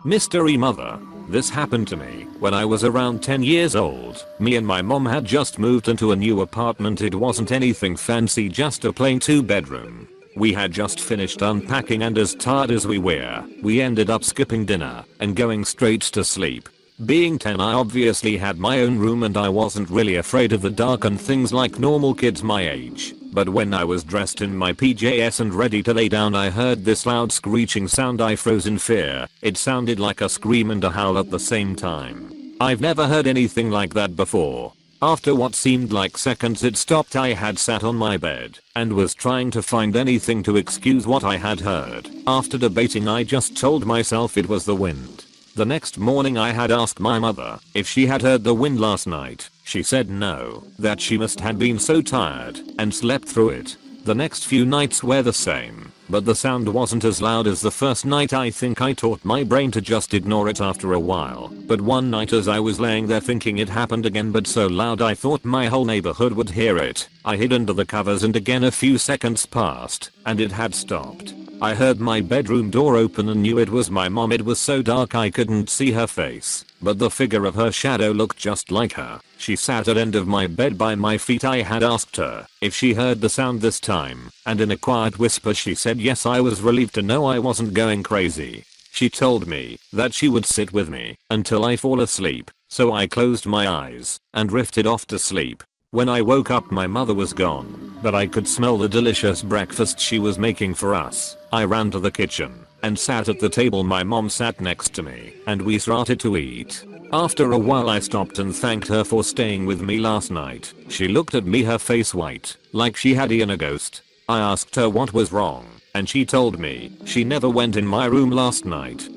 Mystery mother. This happened to me when I was around 10 years old. Me and my mom had just moved into a new apartment. It wasn't anything fancy, just a plain 2-bedroom. We had just finished unpacking, and as tired as we were, we ended up skipping dinner and going straight to sleep. Being 10, I obviously had my own room and I wasn't really afraid of the dark and things like normal kids my age. But when I was dressed in my PJs and ready to lay down, I heard this loud screeching sound. I froze in fear. It sounded like a scream and a howl at the same time. I've never heard anything like that before. After what seemed like seconds, it stopped. I had sat on my bed and was trying to find anything to excuse what I had heard. After debating, I just told myself it was the wind. The next morning I had asked my mother if she had heard the wind last night. She said no, that she must have been so tired and slept through it. The next few nights were the same, but the sound wasn't as loud as the first night. I think I taught my brain to just ignore it after a while. But one night, as I was laying there thinking it happened again but so loud I thought my whole neighborhood would hear it, I hid under the covers and again a few seconds passed and it had stopped. I heard my bedroom door open and knew it was my mom. It was so dark I couldn't see her face, but the figure of her shadow looked just like her. She sat at the end of my bed by my feet. I had asked her if she heard the sound this time, and in a quiet whisper she said yes. I was relieved to know I wasn't going crazy. She told me that she would sit with me until I fall asleep, so I closed my eyes and drifted off to sleep. When I woke up, my mother was gone, but I could smell the delicious breakfast she was making for us. I ran to the kitchen and sat at the table. My mom sat next to me and we started to eat. After a while I stopped and thanked her for staying with me last night. She looked at me, her face white, like she had seen a ghost. I asked her what was wrong, and she told me she never went in my room last night.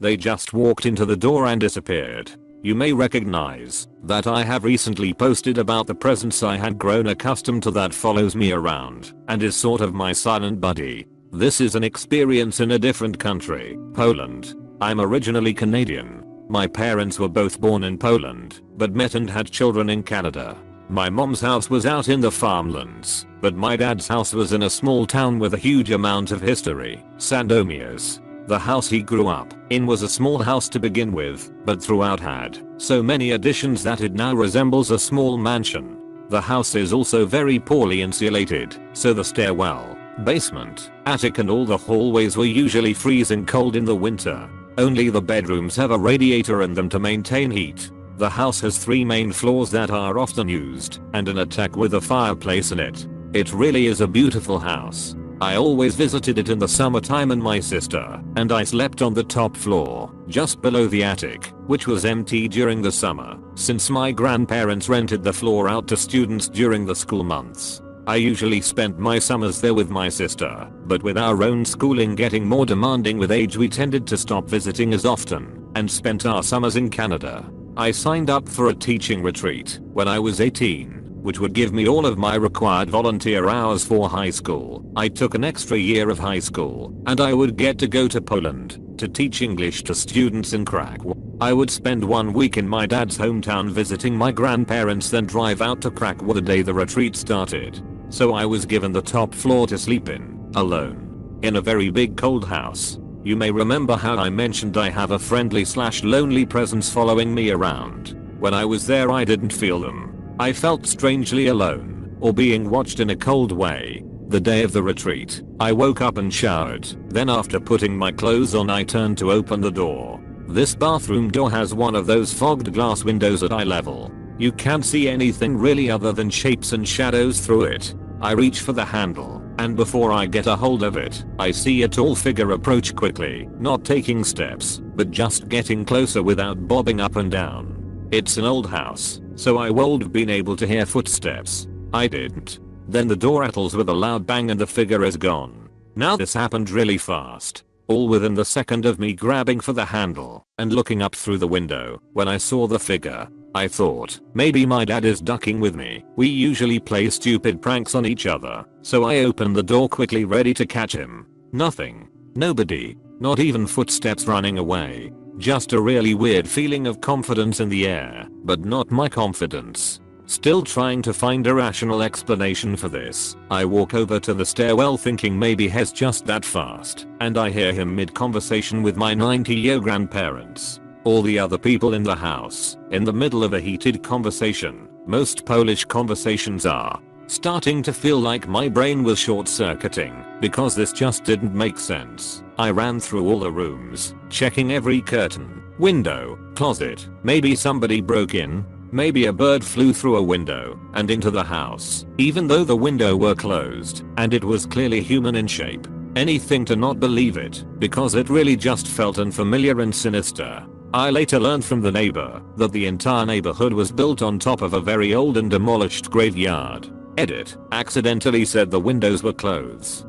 They just walked into the door and disappeared. You may recognize that I have recently posted about the presence I had grown accustomed to that follows me around and is sort of my silent buddy. This is an experience in a different country, Poland. I'm originally Canadian. My parents were both born in Poland, but met and had children in Canada. My mom's house was out in the farmlands, but my dad's house was in a small town with a huge amount of history, Sandomierz. The house he grew up in was a small house to begin with, but throughout had so many additions that it now resembles a small mansion. The house is also very poorly insulated, so the stairwell, basement, attic and all the hallways were usually freezing cold in the winter. Only the bedrooms have a radiator in them to maintain heat. The house has 3 main floors that are often used, and an attic with a fireplace in it. It really is a beautiful house. I always visited it in the summertime, and my sister and I slept on the top floor, just below the attic, which was empty during the summer, since my grandparents rented the floor out to students during the school months. I usually spent my summers there with my sister, but with our own schooling getting more demanding with age, we tended to stop visiting as often and spent our summers in Canada. I signed up for a teaching retreat when I was 18. Which would give me all of my required volunteer hours for high school. I took an extra year of high school, and I would get to go to Poland to teach English to students in Krakow. I would spend 1 week in my dad's hometown visiting my grandparents, then drive out to Krakow the day the retreat started. So I was given the top floor to sleep in, alone, in a very big cold house. You may remember how I mentioned I have a friendly/lonely presence following me around. When I was there, I didn't feel them. I felt strangely alone, or being watched in a cold way. The day of the retreat, I woke up and showered. Then after putting my clothes on, I turned to open the door. This bathroom door has one of those fogged glass windows at eye level. You can't see anything really other than shapes and shadows through it. I reach for the handle, and before I get a hold of it, I see a tall figure approach quickly, not taking steps, but just getting closer without bobbing up and down. It's an old house, so I would have been able to hear footsteps. I didn't. Then the door rattles with a loud bang and the figure is gone. Now this happened really fast, all within the second of me grabbing for the handle and looking up through the window. When I saw the figure, I thought maybe my dad is ducking with me. We usually play stupid pranks on each other, so I opened the door quickly, ready to catch him. Nothing. Nobody. Not even footsteps running away. Just a really weird feeling of confidence in the air, but not my confidence. Still trying to find a rational explanation for this, I walk over to the stairwell thinking maybe he's just that fast, and I hear him mid-conversation with my 90-year grandparents. All the other people in the house, in the middle of a heated conversation. Most Polish conversations are. Starting to feel like my brain was short-circuiting, because this just didn't make sense. I ran through all the rooms, checking every curtain, window, closet. Maybe somebody broke in. Maybe a bird flew through a window and into the house, even though the window were closed, and it was clearly human in shape. Anything to not believe it, because it really just felt unfamiliar and sinister. I later learned from the neighbor that the entire neighborhood was built on top of a very old and demolished graveyard. Edit, accidentally said the windows were closed.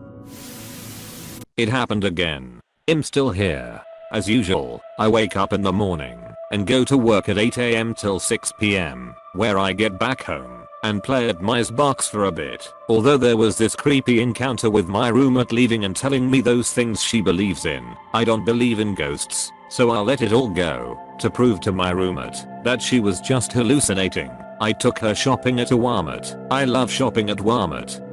It happened again. I'm still here. As usual, I wake up in the morning and go to work at 8 AM till 6 PM, where I get back home and play at my Xbox for a bit. Although there was this creepy encounter with my roommate leaving and telling me those things she believes in, I don't believe in ghosts, so I'll let it all go. To prove to my roommate that she was just hallucinating, I took her shopping at a Walmart. I love shopping at Walmart.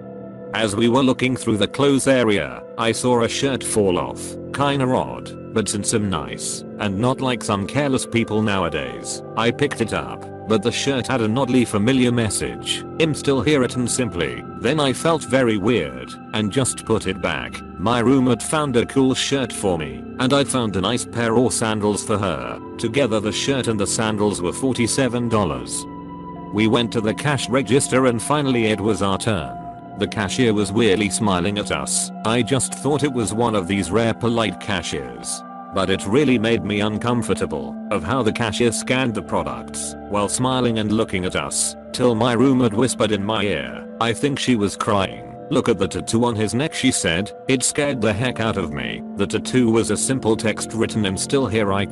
As we were looking through the clothes area, I saw a shirt fall off. Kinda odd, but since I'm nice, and not like some careless people nowadays, I picked it up. But the shirt had an oddly familiar message. I'm still here it and simply. Then I felt very weird and just put it back. My roommate found a cool shirt for me, and I found a nice pair of sandals for her. Together the shirt and the sandals were $47. We went to the cash register and finally it was our turn. The cashier was weirdly smiling at us. I just thought it was one of these rare polite cashiers. But it really made me uncomfortable of how the cashier scanned the products while smiling and looking at us, till my roommate whispered in my ear, I think she was crying. Look at the tattoo on his neck, she said. It scared the heck out of me. The tattoo was a simple text written, I'm still here. I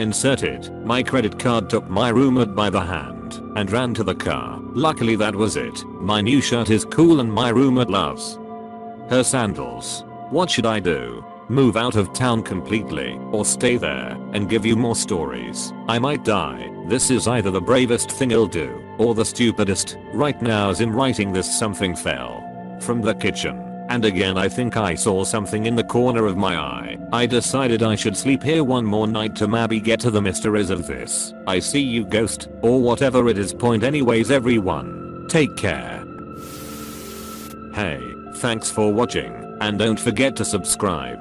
inserted my credit card, took my roommate by the hand and ran to the car. Luckily that was it. My new shirt is cool and my roommate loves her sandals. What should I do? Move out of town completely or stay there and give you more stories? I might die. This is either the bravest thing I'll do or the stupidest. Right now as I'm writing this, something fell from the kitchen, and again I think I saw something in the corner of my eye. I decided I should sleep here one more night to maybe get to the mysteries of this. I see you, ghost, or whatever it is. Point anyways everyone. Take care. Hey, thanks for watching, and don't forget to subscribe.